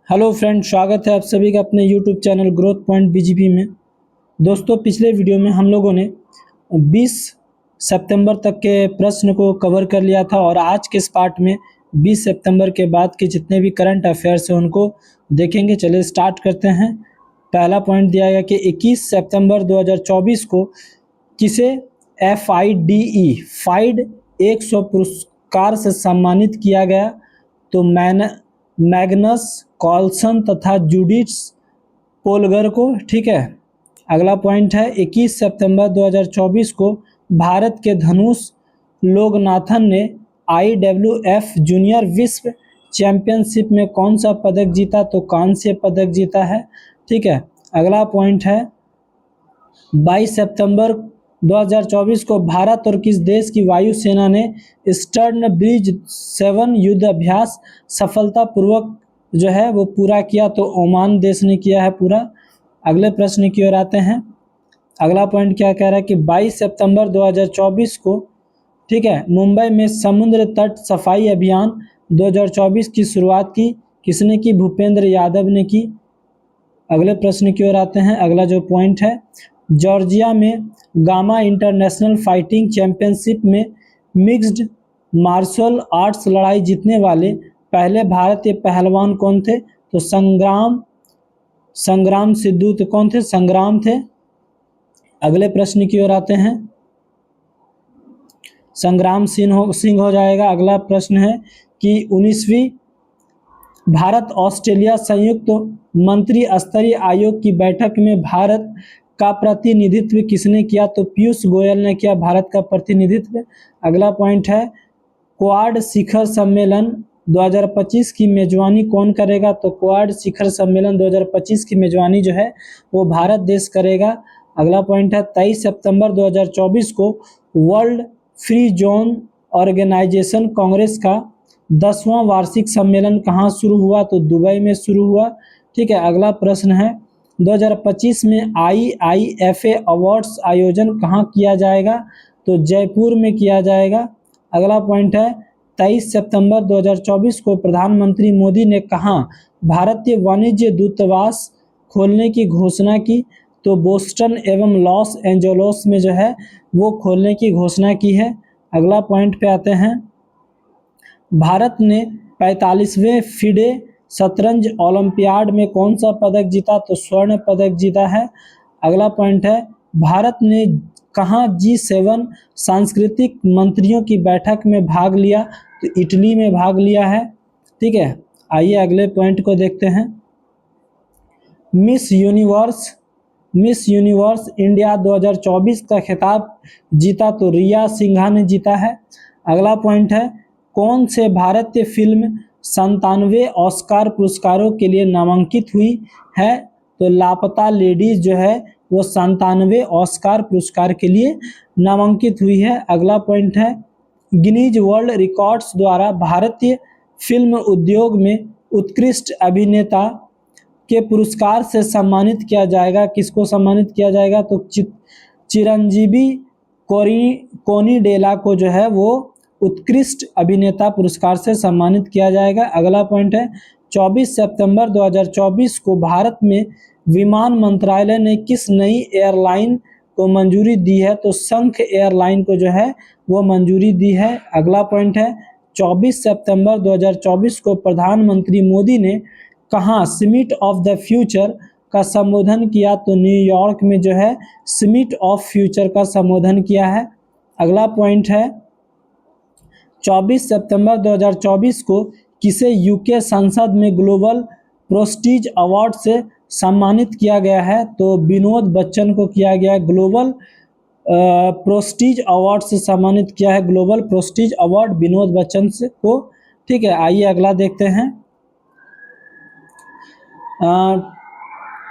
Hello friend, स्वागत है आप सभी का अपने YouTube channel growth point BGP में। दोस्तों, पिछले वीडियो में हम लोगों ने 20 सितंबर तक के प्रश्न को कवर कर लिया था और आज के इस पार्ट में 20 सितंबर के बाद के जितने भी करंट अफेयर्स हैं उनको देखेंगे। चलिए स्टार्ट करते हैं। पहला पॉइंट दिया गया कि 21 सितंबर 2024 को किसे फाइड 100 पुरस्कार से सम्मानित किया गया? तो मैग्नस कार्लसन तथा जूडिथ पोलगर को। ठीक है। अगला पॉइंट है 21 सितंबर 2024 को भारत के धनुष लोकनाथन ने IWF जूनियर विश्व चैंपियनशिप में कौन सा पदक जीता? तो कांस्य पदक जीता है। ठीक है। अगला पॉइंट है 22 सितंबर 2024 को भारत और किस देश की वायुसेना ने ईस्टर्न ब्रिज 7 युद्ध अभ्यास सफलतापूर्वक जो है वो पूरा किया? तो ओमान देश ने किया है पूरा। अगले प्रश्न की ओर आते हैं। अगला पॉइंट क्या कह रहा है कि 22 सितंबर 2024 को, ठीक है, मुंबई में समुद्र तट सफाई अभियान 2024 की शुरुआत की किसने की? भूपेंद्र यादव ने की। अगले प्रश्न की ओर आते हैं। अगला जो पॉइंट है, जॉर्जिया में गामा इंटरनेशनल फाइटिंग चैंपियनशिप में मिक्स्ड मार्शल आर्ट्स लड़ाई जीतने वाले पहले भारतीय पहलवान कौन थे? तो संग्राम सिद्धू। तो कौन थे? संग्राम थे। अगले प्रश्न की ओर आते हैं। संग्राम सिंह हो जाएगा। अगला प्रश्न है कि 19वीं भारत ऑस्ट्रेलिया संयुक्त मंत्री स्तरीय आयोग की बैठक में भारत का प्रतिनिधित्व किसने किया? तो पीयूष गोयल ने किया भारत का प्रतिनिधित्व। अगला पॉइंट है क्वाड शिखर सम्मेलन 2025 की मेजबानी कौन करेगा? तो क्वाड शिखर सम्मेलन 2025 की मेजबानी जो है वो भारत देश करेगा। अगला पॉइंट है 23 सितंबर 2024 को world free zone organisation congress का 10वां वार्षिक सम्मेलन कहाँ शुरू हुआ? तो दुबई में शुरू हुआ। ठीक है। अगला प्रश्न है 2025 में IIFA अवार्ड्स आयोजन कहाँ किया जाएगा? तो जयपुर में किया जाएगा। अगला पॉइंट है 23 सितंबर 2024 को प्रधानमंत्री मोदी ने कहाँ भारतीय वाणिज्य दूतावास खोलने की घोषणा की? तो बोस्टन एवं लॉस एंजलोस में जो है वो खोलने की घोषणा की है। अगला पॉइंट पे आते हैं। भारत ने 45वें फिडे शतरंज ओलंपियाड में कौन सा पदक जीता? तो स्वर्ण पदक जीता है। अगला पॉइंट है भारत ने कहाँ G7 सांस्कृतिक मंत्रियों की बैठक में भाग लिया? तो इटली में भाग लिया है। ठीक है। आइए अगले पॉइंट को देखते हैं। मिस यूनिवर्स इंडिया 2024 का खिताब जीता? तो रिया सिन्हा ने जीता है। अगला पॉइंट है कौन से भारतीय फिल्म 97 ऑस्कार पुरस्कारों के लिए नामांकित हुई है? तो लापता लेडीज जो है वो 97 ऑस्कार पुरस्कार के लिए नामांकित हुई है। अगला पॉइंट है गिनीज वर्ल्ड रिकॉर्ड्स द्वारा भारतीय फिल्म उद्योग में उत्कृष्ट अभिनेता के पुरस्कार से सम्मानित किया जाएगा। किसको सम्मानित किया जाएगा? तो चिरंजीवी कोनिडेला को जो है वो उत्कृष्ट अभिनेता पुरस्कार से सम्मानित किया जाएगा। अगला पॉइंट है 24 सितंबर 2024 को भारत में विमान मंत्रालय ने किस नई एयरलाइन को मंजूरी दी है? तो शंख एयरलाइन को जो है वो मंजूरी दी है। अगला पॉइंट है 24 सितंबर 2024 को प्रधानमंत्री मोदी ने कहाँ समिट ऑफ द फ्यूचर का संबोधन किया? तो न्यूयॉर्क में जो है समिट ऑफ फ्यूचर का संबोधन किया है। अगला पॉइंट है 24 सितंबर 2024 को किसे यूके संसद में ग्लोबल प्रेस्टीज अवार्ड से सम्मानित किया गया है? तो विनोद बच्चन को किया गया है। ग्लोबल प्रेस्टीज अवार्ड से सम्मानित किया है। Global Prestige award Vinod Bachchan से को। ठीक है। आइए अगला देखते हैं।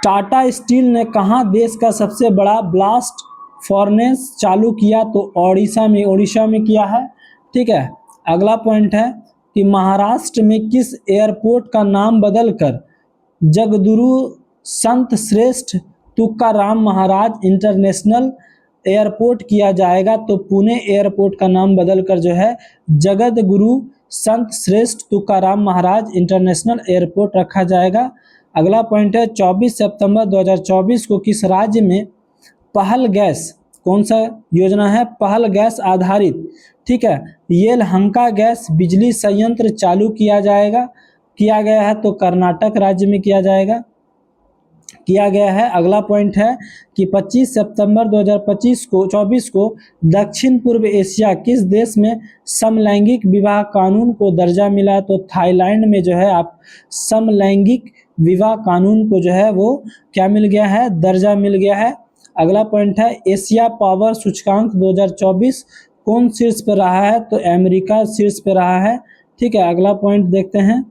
टाटा स्टील ने कहाँ देश का सबसे बड़ा ब्लास्ट फर्नेस चालू किया? तो ओडिशा में किया है। ठीक है। अगला पॉइंट है कि महाराष्ट्र में किस एयरपोर्ट का नाम बदलकर जगदुरु संत श्रेष्ठ तुकाराम महाराज इंटरनेशनल एयरपोर्ट किया जाएगा? तो पुणे एयरपोर्ट का नाम बदलकर जो है जगत गुरु संत श्रेष्ठ तुकाराम महाराज इंटरनेशनल एयरपोर्ट रखा जाएगा। अगला पॉइंट है 24 सितंबर 2024 को किस राज्य में पहल गैस, कौन सा योजना है, पहल गैस आधारित, ठीक है, येलहंका गैस बिजली संयंत्र चालू किया गया है, तो कर्नाटक राज्य में किया गया है। अगला पॉइंट है कि 25 सितंबर 2024 को दक्षिण पूर्व एशिया किस देश में समलैंगिक विवाह कानून को दर्जा मिला है, तो थाईलैंड में जो है आप समलैंगिक विवाह कानून को जो है वो क्या मिल गया है, दर्जा मिल गया है। अगला पॉइंट है एशिया पावर सूचकांक 2024 कौन शीर्ष पर रहा है, तो अमेरिका शीर्ष पर रहा है, ठीक है। अगला पॉइंट देखते हैं,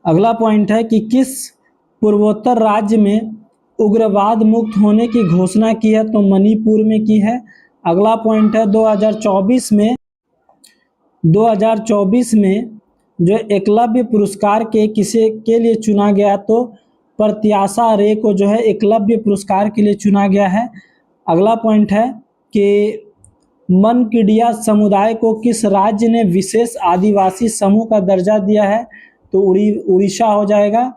अगला पॉइंट है कि किस पूर्वोत्तर राज्य में उग्रवाद मुक्त होने की घोषणा की है, तो मणिपुर में की है। अगला पॉइंट है 2024 में जो एकलव्य पुरस्कार के लिए चुना गया, तो प्रत्याशा रे को जो है एकलव्य पुरस्कार के लिए चुना गया है। अगला पॉइंट है कि मनकीडिया समुदाय को किस राज्य ने विशेष आदिवासी समूह का दर्जा दिया है, तो उड़ीसा हो जाएगा।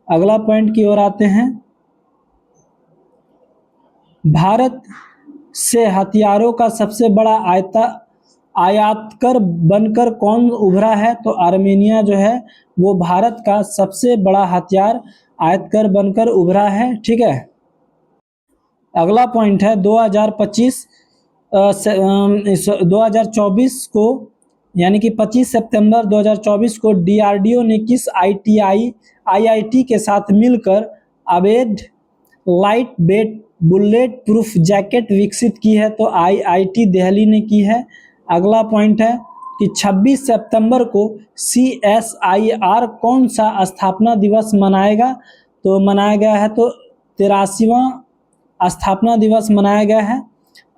अगला पॉइंट की ओर आते हैं, भारत से हथियारों का सबसे बड़ा आयातकर बनकर कौन उभरा है, तो आर्मेनिया जो है वो भारत का सबसे बड़ा हथियार आयातकर बनकर उभरा है, ठीक है। अगला पॉइंट है 2024 को यानी कि 25 सितंबर 2024 को डीआरडीओ ने किस आईआईटी के साथ मिलकर अवैध light weight bullet proof jacket विकसित की है, तो आईआईटी दिल्ली ने की है। अगला पॉइंट है कि 26 सितंबर को सीएसआईआर कौन सा स्थापना दिवस मनाएगा, तो मनाया गया है, तो 83वां स्थापना दिवस मनाया गया है।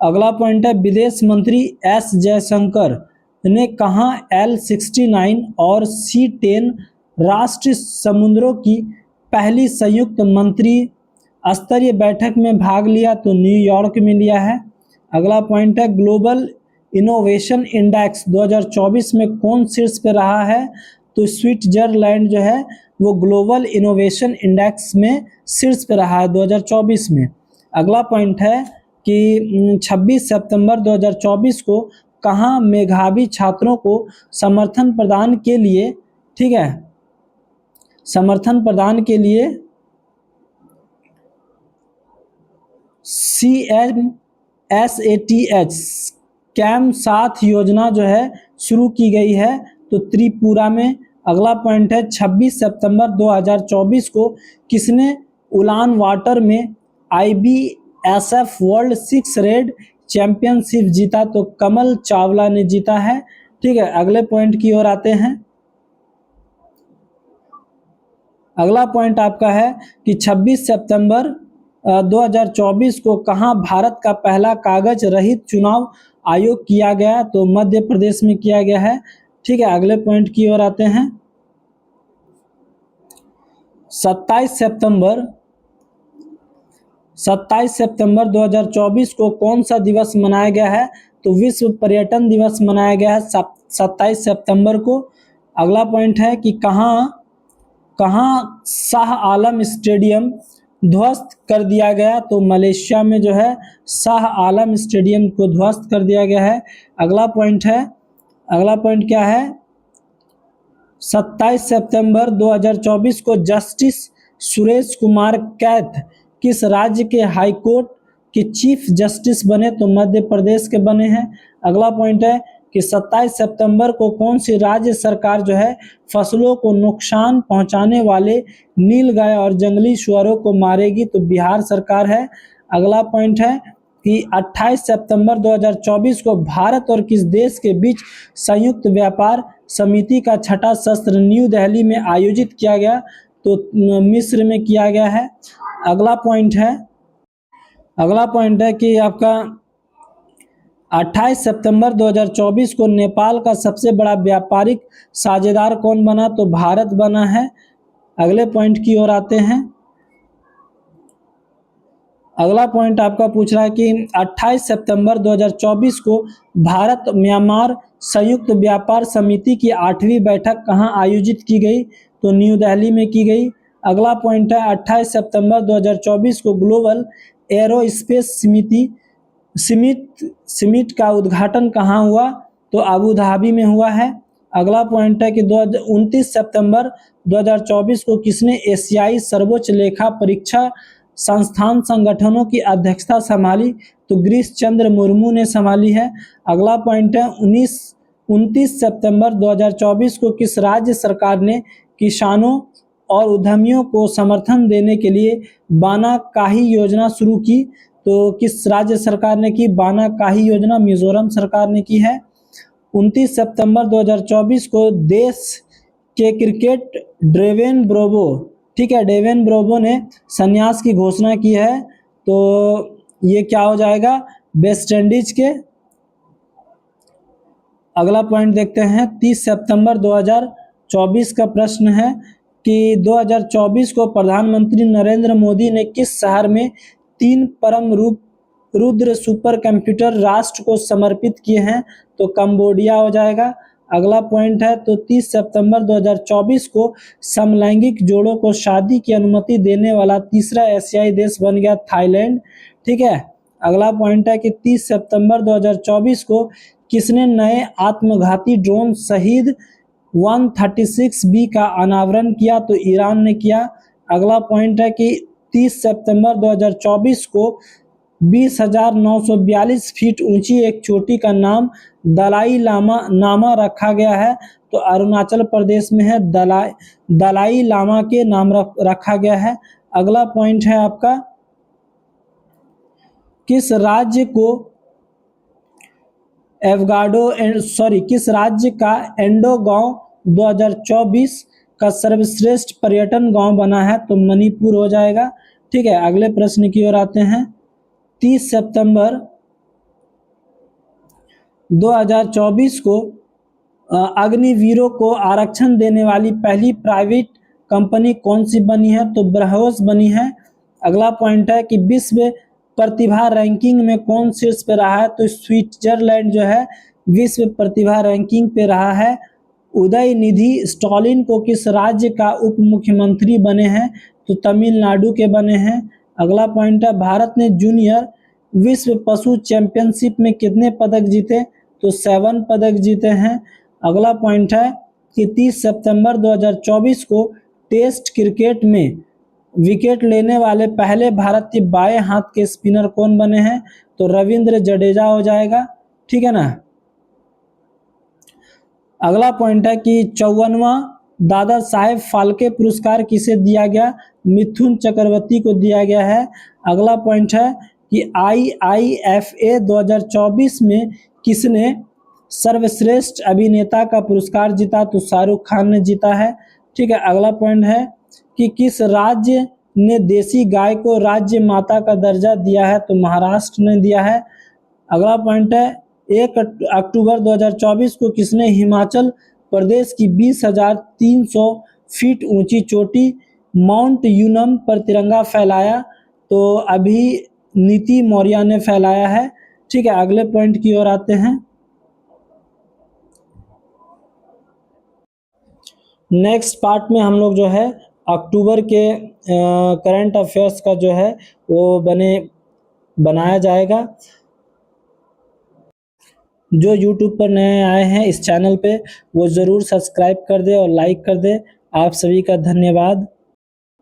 अगला पॉइंट है विदेश मंत्री एस जयशंकर ने कहाँ L69 और C10 राष्ट्रीय समुद्रों की पहली संयुक्त मंत्री स्तरीय बैठक में भाग लिया, तो न्यूयॉर्क में लिया है। अगला पॉइंट है ग्लोबल इनोवेशन इंडेक्स 2024 में कौन शीर्ष पे रहा है, तो स्विट्जरलैंड जो है वो ग्लोबल इनोवेशन इंडेक्स में शीर्ष पे रहा है 2024 में। अगला पॉइंट है कि 26 सितंबर 2024 को कहाँ मेधावी छात्रों को समर्थन प्रदान के लिए, ठीक है, समर्थन प्रदान के लिए CMSATH कैम 7 योजना जो है शुरू की गई है, तो त्रिपुरा में। अगला पॉइंट है 26 सितंबर 2024 को किसने उलान वाटर में IBSF वर्ल्ड 6 रेड चैंपियनशिप जीता, तो कमल चावला ने जीता है, ठीक है। अगले पॉइंट की ओर आते हैं, अगला पॉइंट आपका है कि 26 सितंबर 2024 को कहाँ भारत का पहला कागज रहित चुनाव आयोग किया गया, तो मध्य प्रदेश में किया गया है, ठीक है। अगले पॉइंट की ओर आते हैं, 27 सितंबर 2024 को कौन सा दिवस मनाया गया है, तो विश्व पर्यटन दिवस मनाया गया है 27 सितंबर को। अगला पॉइंट है कि कहाँ शाह आलम स्टेडियम ध्वस्त कर दिया गया, तो मलेशिया में जो है शाह आलम स्टेडियम को ध्वस्त कर दिया गया है। अगला पॉइंट क्या है, 27 सितंबर 2024 को जस्टिस सुरेश कुमार कैथ किस राज्य के हाई कोर्ट के चीफ जस्टिस बने, तो मध्य प्रदेश के बने हैं। अगला पॉइंट है कि 27 सितंबर को कौन सी राज्य सरकार जो है फसलों को नुकसान पहुंचाने वाले नीलगाय और जंगली सुअरों को मारेगी, तो बिहार सरकार है। अगला पॉइंट है कि 28 सितंबर 2024 को भारत और किस देश के बीच संयुक्त व्यापार समिति का छठा सत्र न्यू दिल्ली में आयोजित किया गया, तो मिस्र में किया गया है। अगला पॉइंट है कि आपका 28 सितंबर 2024 को नेपाल का सबसे बड़ा व्यापारिक साझेदार कौन बना, तो भारत बना है। अगले पॉइंट की ओर आते हैं, अगला पॉइंट आपका पूछ रहा है कि 28 सितंबर 2024 को भारत म्यांमार संयुक्त व्यापार समिति की 8वीं बैठक कहां आयोजित की गई? तो न्यू दिल्ली में की गई। अगला पॉइंट है 28 सितंबर 2024 को ग्लोबल एरोस्पेस समिट का उद्घाटन कहाँ हुआ? तो अबू धाबी में हुआ है। अगला पॉइंट है कि 29 सितंबर 2024 को किसने एशियाई सर्वोच्च लेखा परीक्षा संस्थान संगठनों की अध्यक्षता संभाली? तो गिरीश चंद्र मुर्मू ने संभाली है। अगला पॉइंट है 29 सितंबर 2024 को किस राज्य सरकार ने किसानों और उद्यमियों को समर्थन देने के लिए बाना काही योजना शुरू की? तो किस राज्य सरकार ने की बाना काही योजना? मिजोरम सरकार ने की है। 29 सितंबर 2024 को देश के क्रिकेट डेविन ब्रावो, ठीक है, डेविन ब्रावो ने संन्यास की घोषणा की है। तो ये क्या हो जाएगा? वेस्ट इंडीज के। अगला पॉइंट देखते हैं 30 सितंबर 2024 का प्रश्न है कि 2024 को प्रधानमंत्री नरेंद्र मोदी ने किस शहर में 3 परम रुद्र सुपर कंप्यूटर राष्ट्र को समर्पित किए हैं? तो कंबोडिया हो जाएगा। अगला पॉइंट है तो 30 सितंबर 2024 को समलैंगिक जोड़ों को शादी की अनुमति देने वाला तीसरा एशियाई देश बन गया थाईलैंड, ठीक है। अगला पॉइंट है कि 30 सितंबर 2024 को किसने नए आत्मघाती ड्रोन शहीद 136B का अनावरण किया? तो ईरान ने किया। अगला पॉइंट है कि 30 सितंबर 2024 को 20,942 फीट ऊंची एक चोटी का नाम दलाई लामा रखा गया है। तो अरुणाचल प्रदेश में है, दलाई लामा के नाम रखा गया है। अगला पॉइंट है आपका किस राज्य का एंडो गांव 2024 का सर्वश्रेष्ठ पर्यटन गांव बना है? तो मणिपुर हो जाएगा, ठीक है। अगले प्रश्न की ओर आते हैं। 30 सितंबर 2024 को अग्निवीरों को आरक्षण देने वाली पहली प्राइवेट कंपनी कौन सी बनी है? तो ब्रह्मोस बनी है। अगला पॉइंट है कि विश्व प्रतिभा रैंकिंग में कौन शीर्ष पे रहा है? तो स्विट्जरलैंड जो है विश्व प्रतिभा रैंकिंग पे रहा है। उदयनिधि स्टालिन को किस राज्य का उप मुख्यमंत्री बने हैं? तो तमिलनाडु के बने हैं। अगला पॉइंट है भारत ने जूनियर विश्व पशु चैंपियनशिप में कितने पदक जीते? तो 7 पदक जीते हैं। अगला पॉइंट है कि 30 सितंबर 2024 को टेस्ट क्रिकेट में विकेट लेने वाले पहले भारतीय बाएं हाथ के स्पिनर कौन बने हैं? तो रविंद्र जडेजा हो जाएगा, ठीक है ना। अगला पॉइंट है कि 54वां दादा साहेब फाल्के पुरस्कार किसे दिया गया? मिथुन चक्रवर्ती को दिया गया है। अगला पॉइंट है कि IIFA 2024 में किसने सर्वश्रेष्ठ अभिनेता का पुरस्कार जीता? तो शाहरुख खान ने जीता है, ठीक है। अगला पॉइंट है कि किस राज्य ने देसी गाय को राज्य माता का दर्जा दिया है? तो महाराष्ट्र ने दिया है। अगला पॉइंट है 1 अक्टूबर 2024 को किसने हिमाचल प्रदेश की 20,300 फीट ऊंची चोटी माउंट यूनम पर तिरंगा फहराया? तो अभी नीति मौर्य ने फैलाया है, ठीक है। अगले पॉइंट की ओर आते हैं। नेक्स्ट पार्ट में हम लोग जो है अक्टूबर के करंट अफेयर्स का जो है वो बनाया जाएगा। जो YouTube पर नए आए हैं इस चैनल पे वो ज़रूर सब्सक्राइब कर दे और लाइक कर दे। आप सभी का धन्यवाद।